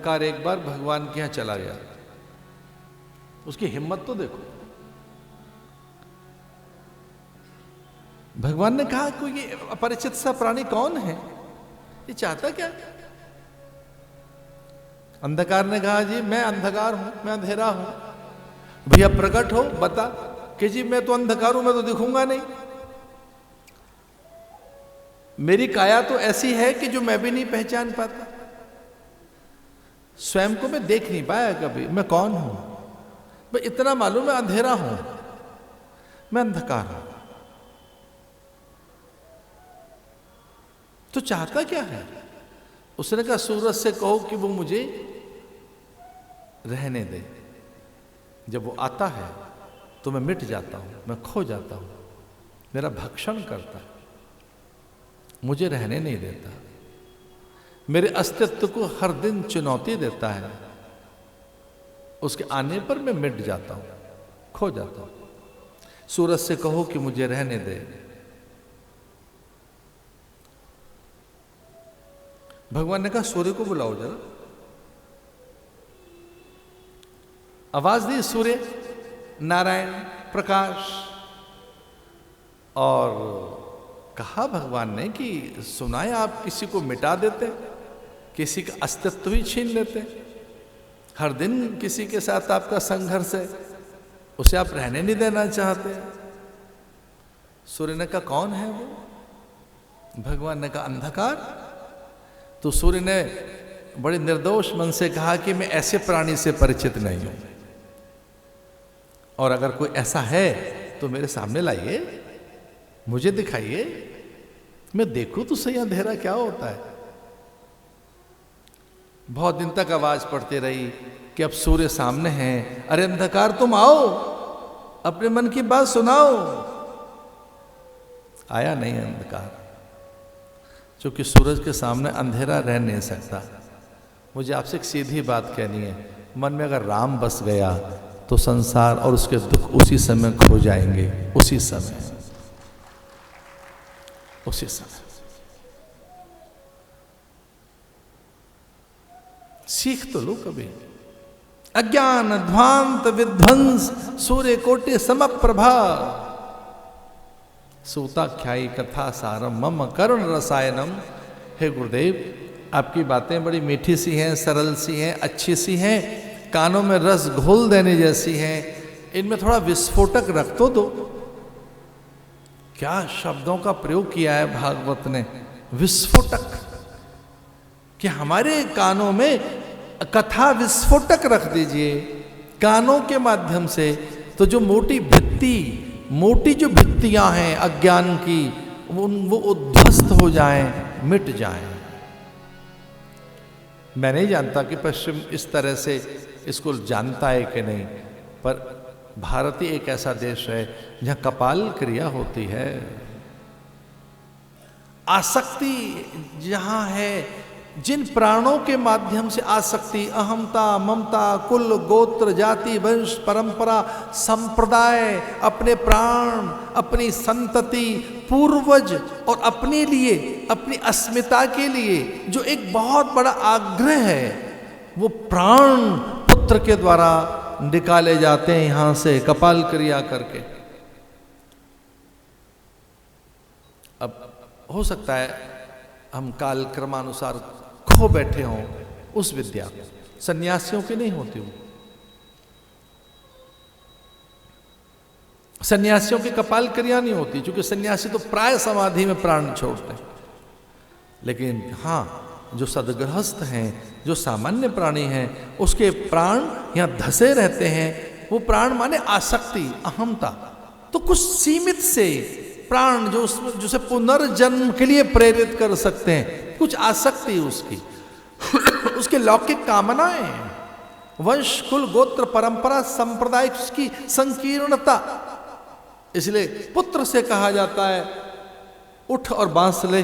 अंधकार एक बार भगवान के यहां चला गया। उसकी हिम्मत तो देखो। भगवान ने कहा कोई ये अपरिचित सा प्राणी कौन है, ये चाहता क्या? अंधकार ने कहा जी मैं अंधकार हूं, मैं अंधेरा हूं, भैया प्रकट हो बता। कि जी मैं तो अंधकार हूं, मैं तो दिखूंगा नहीं, मेरी काया तो ऐसी है कि जो मैं भी नहीं पहचान पाता, स्वयं को मैं देख नहीं पाया कभी, मैं कौन हूं? मैं इतना मालूम है अंधेरा हूं, मैं अंधकार हूं। तो चाहता क्या है? उसने कहा सूरज से कहो कि वो मुझे रहने दे, जब वो आता है तो मैं मिट जाता हूं, मैं खो जाता हूं, मेरा भक्षण करता है, मुझे रहने नहीं देता, मेरे अस्तित्व को हर दिन चुनौती देता है, उसके आने पर मैं मिट जाता हूं, खो जाता हूं। सूरज से कहो कि मुझे रहने दे। भगवान ने कहा सूर्य को बुलाओ जरा। आवाज दी सूर्य, नारायण, प्रकाश, और कहा भगवान ने कि सुनाए आप किसी को मिटा देते, किसी का अस्तित्व ही छीन लेते, हर दिन किसी के साथ आपका संघर्ष है, उसे आप रहने नहीं देना चाहते। सूर्य ने कहा कौन है वो? भगवान ने कहा अंधकार। तो सूर्य ने बड़े निर्दोष मन से कहा कि मैं ऐसे प्राणी से परिचित नहीं हूं, और अगर कोई ऐसा है तो मेरे सामने लाइए, मुझे दिखाइए, मैं देखूं तो सही अंधेरा क्या होता है। बहुत दिन तक आवाज पड़ती रही कि अब सूर्य सामने हैं, अरे अंधकार तुम आओ, अपने मन की बात सुनाओ। आया नहीं अंधकार, क्योंकि सूरज के सामने अंधेरा रह नहीं सकता। मुझे आपसे एक सीधी बात कहनी है, मन में अगर राम बस गया तो संसार और उसके दुख उसी समय खो जाएंगे, उसी समय, उसी समय। सीख तो लो कभी। अज्ञान ध्वांत विध्वंस सूर्य कोटि समप्रभा, सूताख्यायी कथा सारम मम करुण रसायनम। हे गुरुदेव, आपकी बातें बड़ी मीठी सी हैं, सरल सी हैं, अच्छी सी हैं, कानों में रस घोल देने जैसी हैं, इनमें थोड़ा विस्फोटक रख तो दो। क्या शब्दों का प्रयोग किया है भागवत ने, विस्फोटक, कि हमारे कानों में कथा विस्फोटक रख दीजिए कानों के माध्यम से, तो जो मोटी जो भित्तियां हैं अज्ञान की, वो उद्ध्वस्त हो जाएं, मिट जाएं। मैं नहीं जानता कि पश्चिम इस तरह से इसको जानता है कि नहीं, पर भारत ही एक ऐसा देश है जहां कपाल क्रिया होती है। आसक्ति जहां है, जिन प्राणों के माध्यम से आसक्ति, अहमता, ममता, कुल, गोत्र, जाति, वंश, परंपरा, संप्रदाय, अपने प्राण, अपनी संतति, पूर्वज और अपने लिए, अपनी अस्मिता के लिए जो एक बहुत बड़ा आग्रह है, वो प्राण पुत्र के द्वारा निकाले जाते हैं यहां से कपाल क्रिया करके। अब हो सकता है हम काल क्रमानुसार खो बैठे हों उस विद्या, सन्यासियों की नहीं होती वो। सन्यासियों की कपाल क्रिया नहीं होती, क्योंकि सन्यासी तो प्राय समाधि में प्राण छोड़ते हैं। लेकिन हाँ, जो सदगृहस्थ हैं, जो सामान्य प्राणी हैं, उसके प्राण यहां धसे रहते हैं। वो प्राण माने आसक्ति, अहमता, तो कुछ सीमित से प्राण जो उसे पुनर्जन्म के लिए प्रेरित कर सकते हैं, कुछ आसक्ति उसकी उसके लौकिक कामनाएं, वंश, कुल, गोत्र, परंपरा, संप्रदाय की संकीर्णता। इसलिए पुत्र से कहा जाता है उठ और बांस ले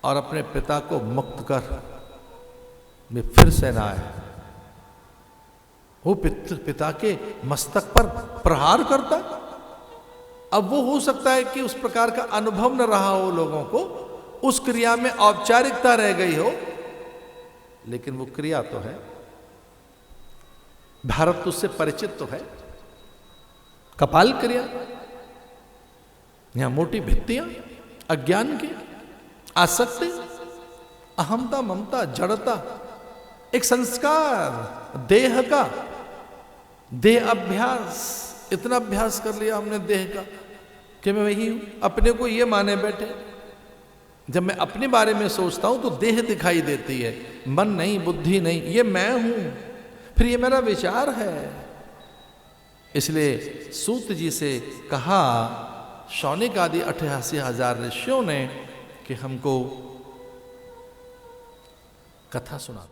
और अपने पिता को मुक्त कर, वे फिर से ना आए। वो पिता के मस्तक पर प्रहार करता। अब वो हो सकता है कि उस प्रकार का अनुभव न रहा हो लोगों को, उस क्रिया में औपचारिकता रह गई हो, लेकिन वो क्रिया तो है। भारत तो उससे परिचित तो है। कपाल क्रिया, यहां मोटी भित्तियां अज्ञान की, आसक्ति, अहमता, ममता, जड़ता, एक संस्कार देह का, देह अभ्यास। इतना अभ्यास कर लिया हमने देह का कि मैं वही हूं, अपने को ये माने बैठे। जब मैं अपने बारे में सोचता हूं तो देह दिखाई देती है, मन नहीं, बुद्धि नहीं, ये मैं हूं, फिर ये मेरा विचार है। इसलिए सूत जी से कहा शौनिक आदि 88,000 ऋषियों ने कि हमको कथा सुना।